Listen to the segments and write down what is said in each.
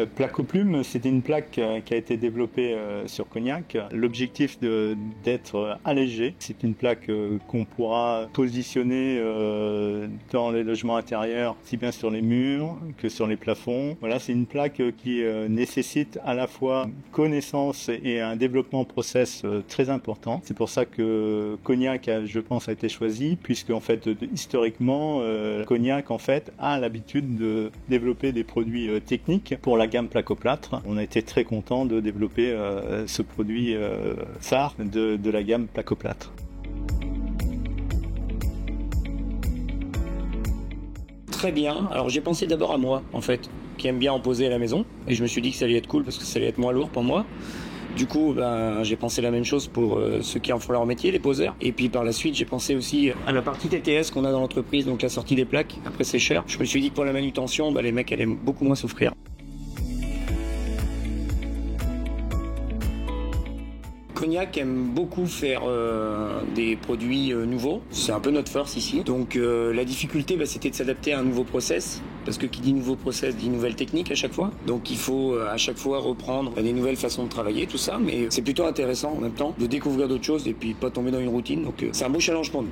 Plaque aux plumes, c'est une plaque qui a été développée sur Cognac. L'objectif d'être allégé. C'est une plaque qu'on pourra positionner dans les logements intérieurs, aussi bien sur les murs que sur les plafonds. Voilà, c'est une plaque qui nécessite à la fois connaissance et un développement process très important. C'est pour ça que Cognac, je pense, a été choisi, puisque en fait, historiquement, Cognac en fait a l'habitude de développer des produits techniques pour la gamme plaque au plâtre. On a été très content de développer ce produit phare de la gamme plaque au plâtre. Très bien. Alors j'ai pensé d'abord à moi, en fait, qui aime bien en poser à la maison. Et je me suis dit que ça allait être cool parce que ça allait être moins lourd pour moi. Du coup, j'ai pensé la même chose pour ceux qui en font leur métier, les poseurs. Et puis par la suite, j'ai pensé aussi à la partie TTS qu'on a dans l'entreprise, donc la sortie des plaques. Après, c'est cher. Je me suis dit que pour la manutention, les mecs allaient beaucoup moins souffrir. Cognac aime beaucoup faire des produits nouveaux, c'est un peu notre force ici. Donc la difficulté c'était de s'adapter à un nouveau process, parce que qui dit nouveau process dit nouvelle technique à chaque fois. Donc il faut à chaque fois reprendre des nouvelles façons de travailler, tout ça, mais c'est plutôt intéressant en même temps de découvrir d'autres choses et puis pas tomber dans une routine. Donc c'est un beau challenge pour nous.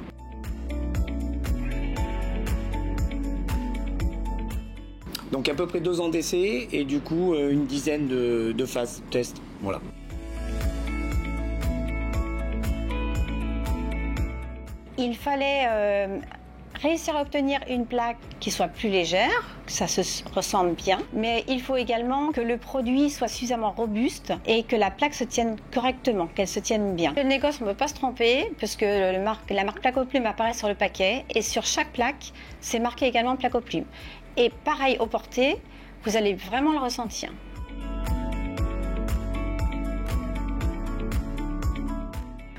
Donc à peu près 2 ans d'essai et du coup une dizaine de phases test. Voilà. Il fallait réussir à obtenir une plaque qui soit plus légère, que ça se ressemble bien, mais il faut également que le produit soit suffisamment robuste et que la plaque se tienne correctement, qu'elle se tienne bien. Le négoce, on ne peut pas se tromper, puisque la marque plaque aux plumes apparaît sur le paquet, et sur chaque plaque, c'est marqué également plaque aux plumes. Et pareil au porté, vous allez vraiment le ressentir.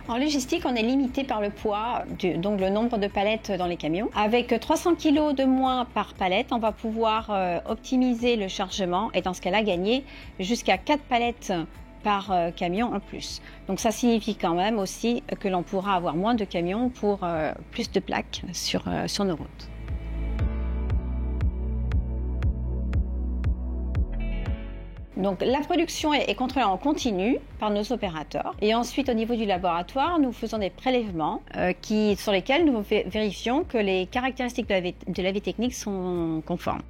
En logistique, on est limité par le poids, donc le nombre de palettes dans les camions. Avec 300 kg de moins par palette, on va pouvoir optimiser le chargement et dans ce cas-là, gagner jusqu'à 4 palettes par camion en plus. Donc ça signifie quand même aussi que l'on pourra avoir moins de camions pour plus de plaques sur nos routes. Donc la production est contrôlée en continu par nos opérateurs. Et ensuite, au niveau du laboratoire, nous faisons des prélèvements sur lesquels nous vérifions que les caractéristiques de la vie technique sont conformes.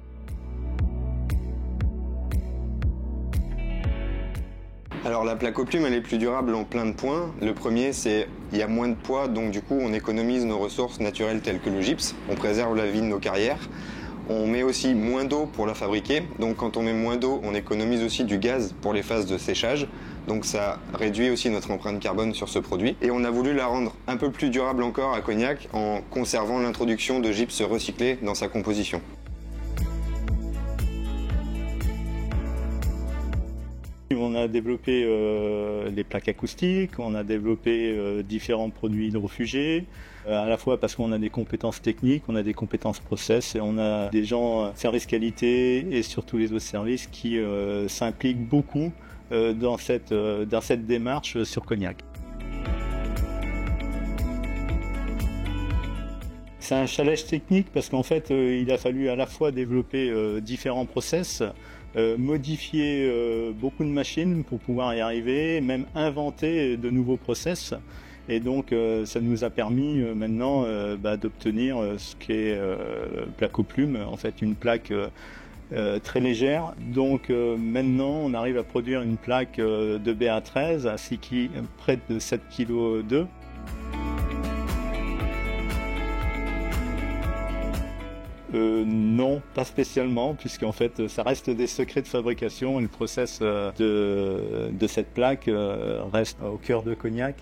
Alors la plaque aux plumes, elle est plus durable en plein de points. Le premier, c'est qu'il y a moins de poids, donc du coup on économise nos ressources naturelles telles que le gypse. On préserve la vie de nos carrières. On met aussi moins d'eau pour la fabriquer, donc quand on met moins d'eau, on économise aussi du gaz pour les phases de séchage, donc ça réduit aussi notre empreinte carbone sur ce produit. Et on a voulu la rendre un peu plus durable encore à Cognac en conservant l'introduction de gypse recyclé dans sa composition. On a développé les plaques acoustiques, on a développé différents produits hydrofugés, à la fois parce qu'on a des compétences techniques, on a des compétences process et on a des gens service qualité et surtout les autres services qui s'impliquent beaucoup dans cette démarche sur Cognac. C'est un challenge technique parce qu'en fait il a fallu à la fois développer différents process, modifier beaucoup de machines pour pouvoir y arriver, même inventer de nouveaux process. Et donc ça nous a permis maintenant d'obtenir ce qu'est plaque aux plumes, en fait une plaque très légère. Donc maintenant on arrive à produire une plaque de BA13 ainsi qui près de 7,2 kg. Non, pas spécialement, puisqu'en fait ça reste des secrets de fabrication et le process de cette plaque reste au cœur de Cognac.